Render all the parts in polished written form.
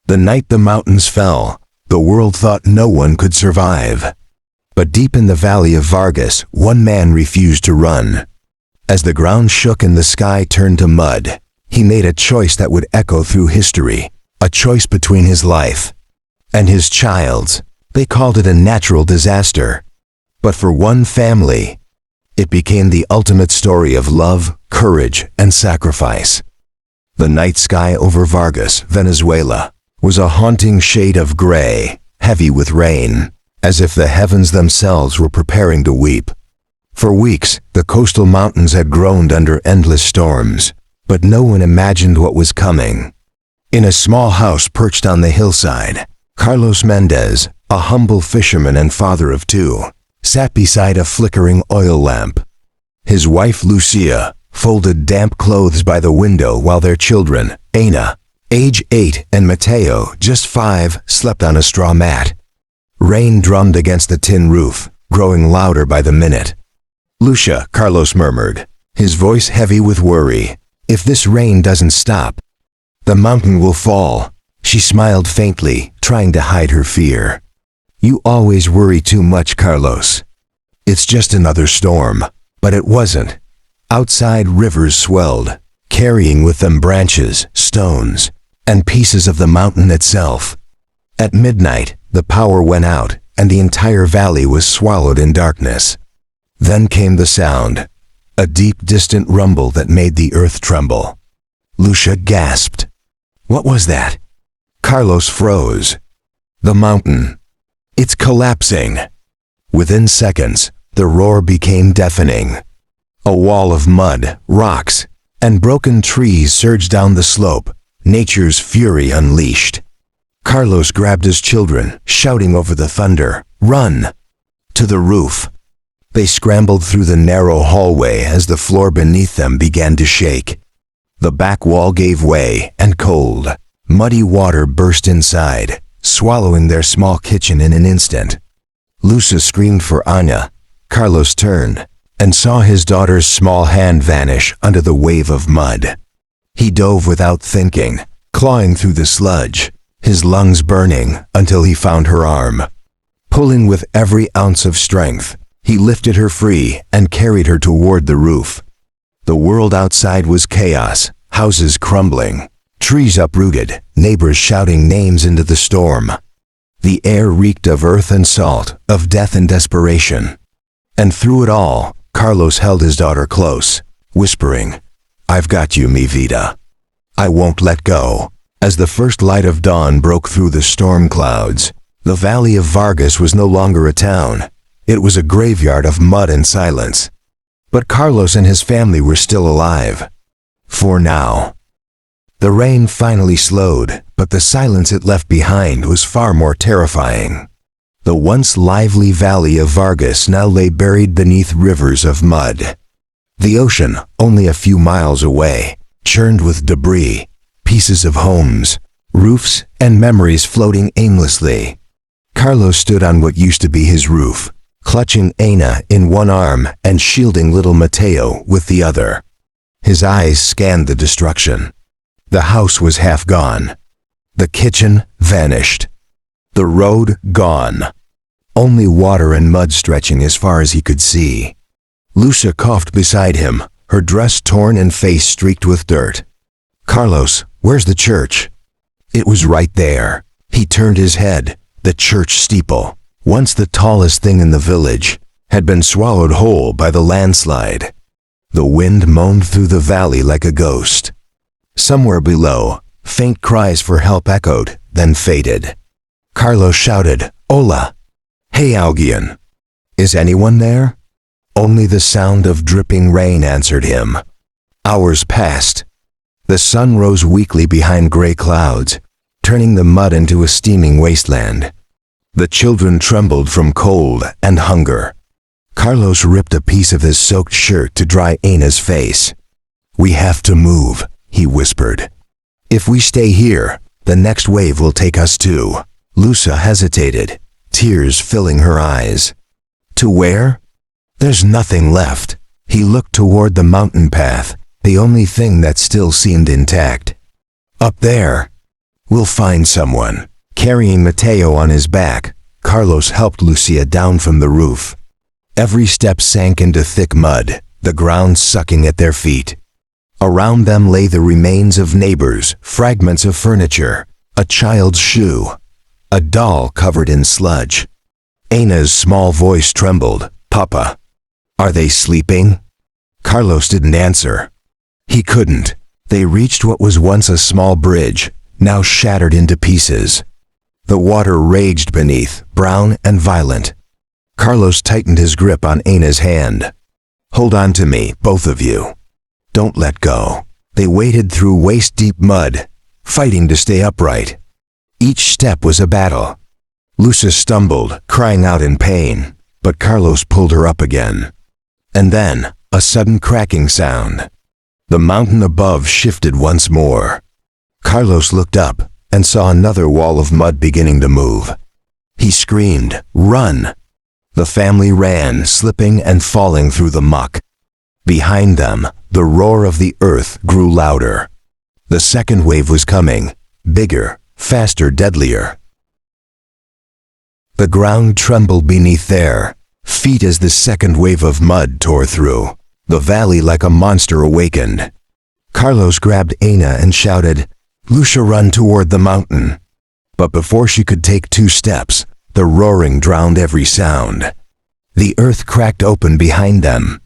The night the mountains fell, the world thought no one could survive. But deep in the valley of Vargas, one man refused to run. As the ground shook and the sky turned to mud, he made a choice that would echo through history, a choice between his life and his child's. They called it a natural disaster. But for one family, it became the ultimate story of love, courage, and sacrifice. The night sky over Vargas, Venezuela, was a haunting shade of gray, heavy with rain, as if the heavens themselves were preparing to weep. For weeks, the coastal mountains had groaned under endless storms, but no one imagined what was coming. In a small house perched on the hillside, Carlos Mendez, a humble fisherman and father of two, sat beside a flickering oil lamp. His wife Lucia folded damp clothes by the window while their children, Ana, age 8, and Mateo, just 5, slept on a straw mat. Rain drummed against the tin roof, growing louder by the minute. "Lucia," Carlos murmured, his voice heavy with worry, "if this rain doesn't stop, the mountain will fall." She smiled faintly, trying to hide her fear. "You always worry too much, Carlos. It's just another storm." But it wasn't. Outside, rivers swelled, carrying with them branches, stones, and pieces of the mountain itself. At midnight, the power went out, and the entire valley was swallowed in darkness. Then came the sound, a deep, distant rumble that made the earth tremble. Lucia gasped. What was that? Carlos froze. The mountain. It's collapsing. Within seconds, the roar became deafening. A wall of mud, rocks, and broken trees surged down the slope, nature's fury unleashed. Carlos grabbed his children, shouting over the thunder, "Run!" To the roof. They scrambled through the narrow hallway as the floor beneath them began to shake. The back wall gave way, and cold, muddy water burst inside, swallowing their small kitchen in an instant. Lucia screamed for Ana. Carlos turned and saw his daughter's small hand vanish under the wave of mud. He dove without thinking, clawing through the sludge, his lungs burning until he found her arm. Pulling with every ounce of strength, he lifted her free and carried her toward the roof. The world outside was chaos, houses crumbling, trees uprooted, neighbors shouting names into the storm. The air reeked of earth and salt, of death and desperation. And through it all, Carlos held his daughter close, whispering, "I've got you, mi vida. I won't let go." As the first light of dawn broke through the storm clouds, the valley of Vargas was no longer a town. It was a graveyard of mud and silence. But Carlos and his family were still alive. For now. The rain finally slowed, but the silence it left behind was far more terrifying. The once lively valley of Vargas now lay buried beneath rivers of mud. The ocean, only a few miles away, churned with debris, pieces of homes, roofs, and memories floating aimlessly. Carlos stood on what used to be his roof, clutching Ana in one arm and shielding little Mateo with the other. His eyes scanned the destruction. The house was half gone. The kitchen vanished. The road gone. Only water and mud stretching as far as he could see. Lucia coughed beside him, her dress torn and face streaked with dirt. "Carlos, where's the church?" It was right there. He turned his head. The church steeple, once the tallest thing in the village, had been swallowed whole by the landslide. The wind moaned through the valley like a ghost. Somewhere below, faint cries for help echoed, then faded. Carlos shouted, "Hola! Hey, Alguien! Is anyone there?" Only the sound of dripping rain answered him. Hours passed. The sun rose weakly behind gray clouds, turning the mud into a steaming wasteland. The children trembled from cold and hunger. Carlos ripped a piece of his soaked shirt to dry Ana's face. "We have to move," he whispered. "If we stay here, the next wave will take us too." Lucia hesitated, tears filling her eyes. "To where?" "There's nothing left." He looked toward the mountain path, the only thing that still seemed intact. "Up there." We'll find someone." Carrying Mateo on his back, Carlos helped Lucia down from the roof. Every step sank into thick mud, the ground sucking at their feet. Around them lay the remains of neighbors, fragments of furniture, a child's shoe, a doll covered in sludge. Ana's small voice trembled. "Papa, are they sleeping?" Carlos didn't answer. He couldn't. They reached what was once a small bridge, now shattered into pieces. The water raged beneath, brown and violent. Carlos tightened his grip on Ana's hand. "Hold on to me, both of you. Don't let go." They waded through waist-deep mud, fighting to stay upright. Each step was a battle. Lucia stumbled, crying out in pain, but Carlos pulled her up again. And then, a sudden cracking sound. The mountain above shifted once more. Carlos looked up and saw another wall of mud beginning to move. He screamed, "Run!" The family ran, slipping and falling through the muck. Behind them, the roar of the earth grew louder. The second wave was coming, bigger, faster, deadlier. The ground trembled beneath their feet as the second wave of mud tore through. The valley like a monster awakened. Carlos grabbed Ana and shouted, "Lucia, run toward the mountain." But before she could take 2 steps, the roaring drowned every sound. The earth cracked open behind them.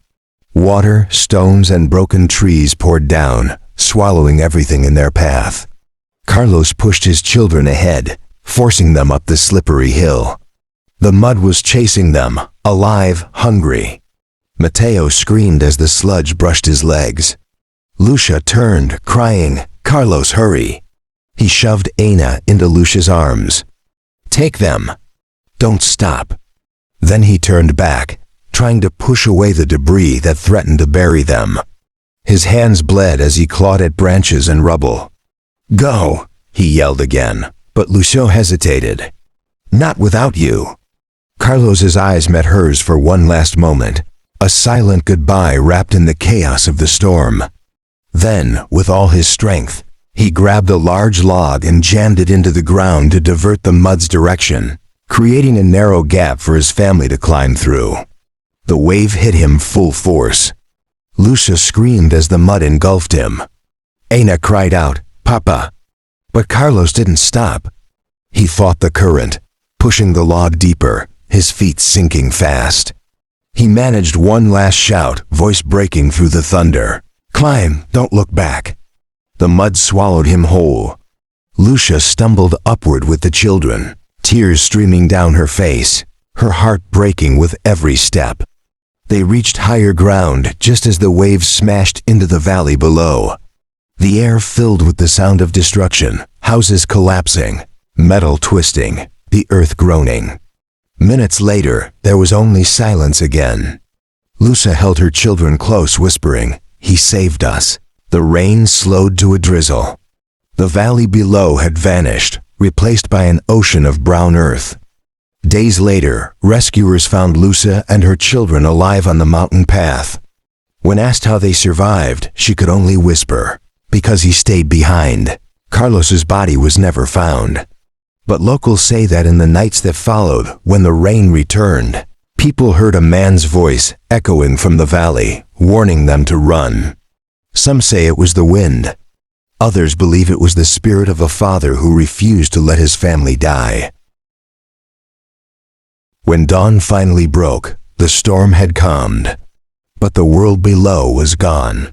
Water, stones, and broken trees poured down, swallowing everything in their path. Carlos pushed his children ahead, forcing them up the slippery hill. The mud was chasing them, alive, hungry. Mateo screamed as the sludge brushed his legs. Lucia turned, crying, "Carlos, hurry!" He shoved Ana into Lucia's arms. "Take them! Don't stop!" Then he turned back, trying to push away the debris that threatened to bury them. His hands bled as he clawed at branches and rubble. "Go!" he yelled again, but Lucia hesitated. "Not without you." Carlos's eyes met hers for one last moment, a silent goodbye wrapped in the chaos of the storm. Then, with all his strength, he grabbed a large log and jammed it into the ground to divert the mud's direction, creating a narrow gap for his family to climb through. The wave hit him full force. Lucia screamed as the mud engulfed him. Ana cried out, "Papa!" But Carlos didn't stop. He fought the current, pushing the log deeper, his feet sinking fast. He managed one last shout, voice breaking through the thunder. "Climb, don't look back." The mud swallowed him whole. Lucia stumbled upward with the children, tears streaming down her face, her heart breaking with every step. They reached higher ground just as the waves smashed into the valley below. The air filled with the sound of destruction, houses collapsing, metal twisting, the earth groaning. Minutes later, there was only silence again. Lucia held her children close, whispering, "He saved us." The rain slowed to a drizzle. The valley below had vanished, replaced by an ocean of brown earth. Days later, rescuers found Lucia and her children alive on the mountain path. When asked how they survived, she could only whisper, "Because he stayed behind." Carlos's body was never found. But locals say that in the nights that followed, when the rain returned, people heard a man's voice echoing from the valley, warning them to run. Some say it was the wind. Others believe it was the spirit of a father who refused to let his family die. When dawn finally broke, the storm had calmed. But the world below was gone.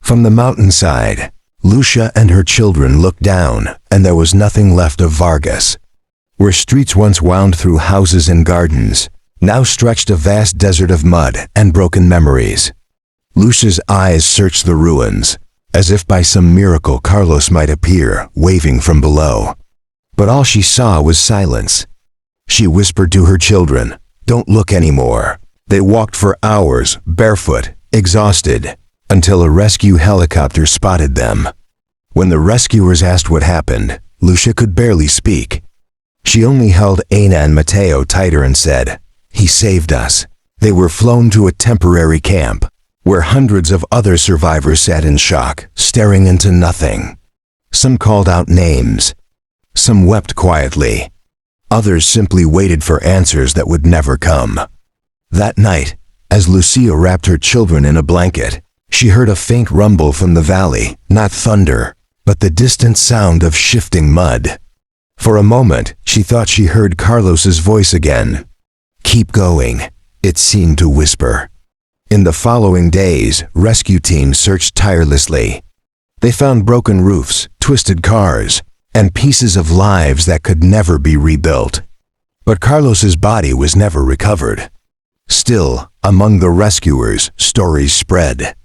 From the mountainside, Lucia and her children looked down, and there was nothing left of Vargas. Where streets once wound through houses and gardens, now stretched a vast desert of mud and broken memories. Lucia's eyes searched the ruins, as if by some miracle Carlos might appear, waving from below. But all she saw was silence. She whispered to her children, "Don't look anymore." They walked for hours, barefoot, exhausted, until a rescue helicopter spotted them. When the rescuers asked what happened, Lucia could barely speak. She only held Ana and Mateo tighter and said, "He saved us." They were flown to a temporary camp, where hundreds of other survivors sat in shock, staring into nothing. Some called out names. Some wept quietly. Others simply waited for answers that would never come. That night, as Lucia wrapped her children in a blanket, she heard a faint rumble from the valley, not thunder, but the distant sound of shifting mud. For a moment, she thought she heard Carlos's voice again. "Keep going," it seemed to whisper. In the following days, rescue teams searched tirelessly. They found broken roofs, twisted cars, and pieces of lives that could never be rebuilt. But Carlos's body was never recovered. Still, among the rescuers, stories spread.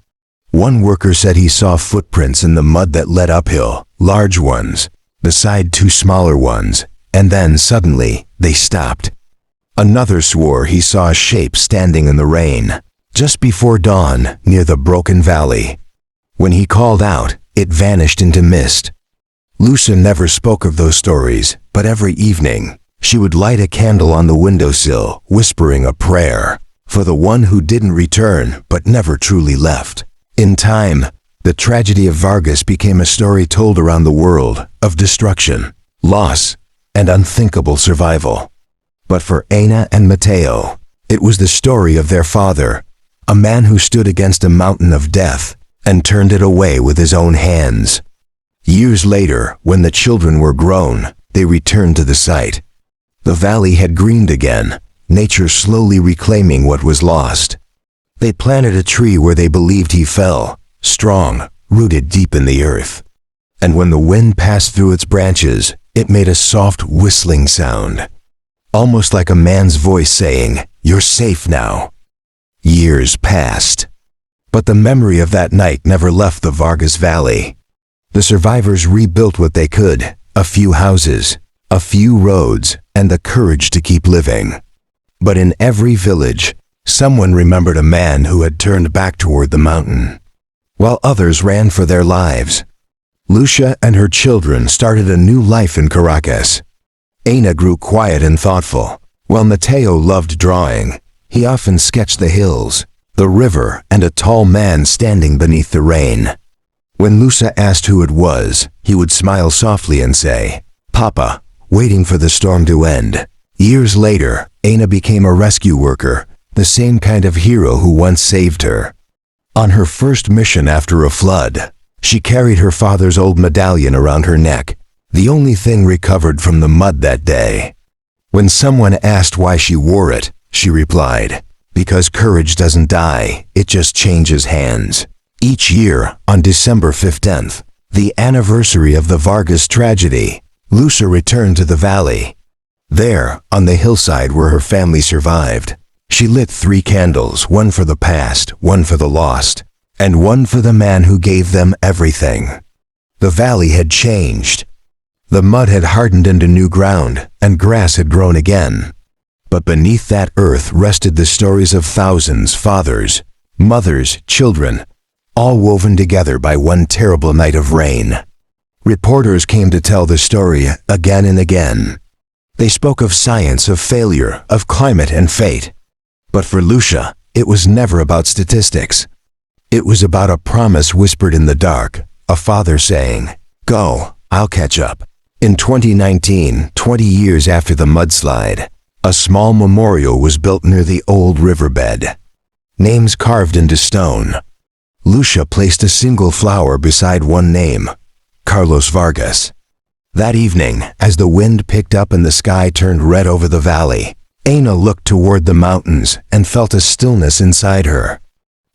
One worker said he saw footprints in the mud that led uphill, large ones, beside two smaller ones, and then suddenly, they stopped. Another swore he saw a shape standing in the rain, just before dawn, near the broken valley. When he called out, it vanished into mist. Lucia never spoke of those stories, but every evening, she would light a candle on the windowsill, whispering a prayer for the one who didn't return but never truly left. In time, the tragedy of Vargas became a story told around the world of destruction, loss, and unthinkable survival. But for Ana and Mateo, it was the story of their father, a man who stood against a mountain of death and turned it away with his own hands. Years later, when the children were grown, they returned to the site. The valley had greened again, nature slowly reclaiming what was lost. They planted a tree where they believed he fell, strong, rooted deep in the earth. And when the wind passed through its branches, it made a soft whistling sound, almost like a man's voice saying, "You're safe now." Years passed, but the memory of that night never left the Vargas Valley. The survivors rebuilt what they could, a few houses, a few roads, and the courage to keep living. But in every village, someone remembered a man who had turned back toward the mountain, while others ran for their lives. Lucia and her children started a new life in Caracas. Ana grew quiet and thoughtful, while Mateo loved drawing. He often sketched the hills, the river, and a tall man standing beneath the rain. When Lucia asked who it was, he would smile softly and say, "Papa," waiting for the storm to end. Years later, Ana became a rescue worker, the same kind of hero who once saved her. On her first mission after a flood, she carried her father's old medallion around her neck, the only thing recovered from the mud that day. When someone asked why she wore it, she replied, "Because courage doesn't die, it just changes hands." Each year, on December 15th, the anniversary of the Vargas tragedy, Lucia returned to the valley. There, on the hillside where her family survived, she lit 3 candles, one for the past, one for the lost, and one for the man who gave them everything. The valley had changed. The mud had hardened into new ground, and grass had grown again. But beneath that earth rested the stories of thousands, fathers, mothers, children, all woven together by one terrible night of rain. Reporters came to tell the story again and again. They spoke of science, of failure, of climate and fate. But for Lucia, it was never about statistics. It was about a promise whispered in the dark, a father saying, "Go, I'll catch up." In 2019, 20 years after the mudslide, a small memorial was built near the old riverbed. Names carved into stone. Lucia placed a single flower beside one name, Carlos Vargas. That evening, as the wind picked up and the sky turned red over the valley, Ana looked toward the mountains and felt a stillness inside her.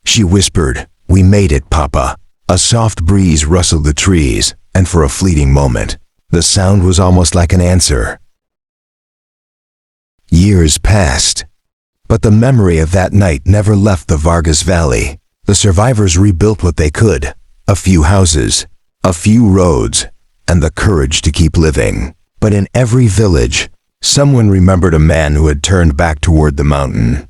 She whispered, "We made it, Papa." A soft breeze rustled the trees, and for a fleeting moment, the sound was almost like an answer. Years passed, but the memory of that night never left the Vargas Valley. The survivors rebuilt what they could, a few houses, a few roads, and the courage to keep living. But in every village, someone remembered a man who had turned back toward the mountain.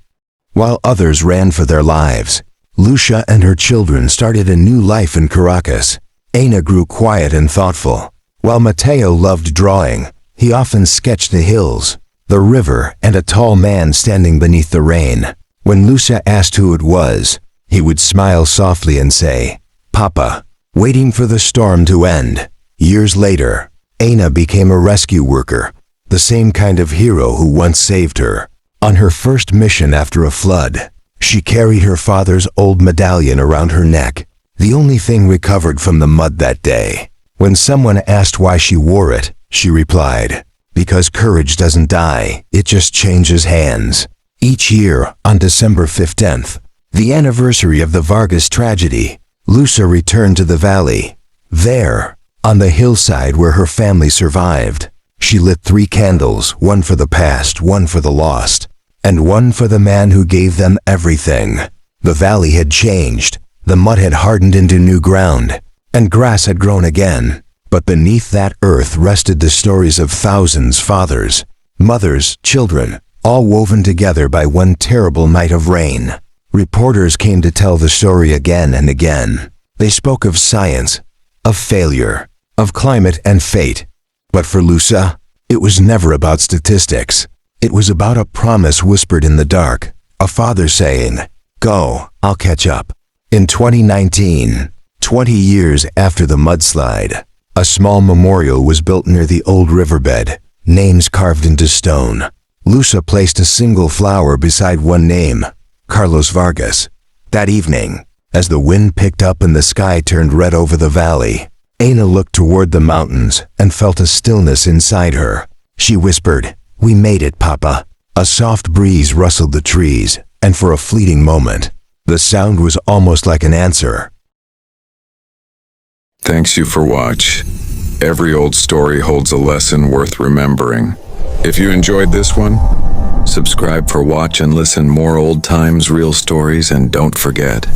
While others ran for their lives, Lucia and her children started a new life in Caracas. Ana grew quiet and thoughtful. While Mateo loved drawing, he often sketched the hills, the river, and a tall man standing beneath the rain. When Lucia asked who it was, he would smile softly and say, "Papa," waiting for the storm to end. Years later, Aina became a rescue worker, the same kind of hero who once saved her. On her first mission after a flood, she carried her father's old medallion around her neck, the only thing recovered from the mud that day. When someone asked why she wore it, she replied, "Because courage doesn't die, it just changes hands." Each year, on December 15th, the anniversary of the Vargas tragedy, Lusa returned to the valley. There, on the hillside where her family survived, she lit 3 candles, one for the past, one for the lost, and one for the man who gave them everything. The valley had changed, the mud had hardened into new ground, and grass had grown again. But beneath that earth rested the stories of thousands, fathers, mothers, children, all woven together by one terrible night of rain. Reporters came to tell the story again and again. They spoke of science, of failure, of climate and fate. But for Lusa, it was never about statistics. It was about a promise whispered in the dark, a father saying, "Go, I'll catch up." In 2019, 20 years after the mudslide, a small memorial was built near the old riverbed, names carved into stone. Lusa placed a single flower beside one name, Carlos Vargas. That evening, as the wind picked up and the sky turned red over the valley, Aina looked toward the mountains and felt a stillness inside her. She whispered, "We made it, Papa." A soft breeze rustled the trees, and for a fleeting moment, the sound was almost like an answer. Thanks you for watch. Every old story holds a lesson worth remembering. If you enjoyed this one, subscribe for watch and listen more old times, real stories, and don't forget,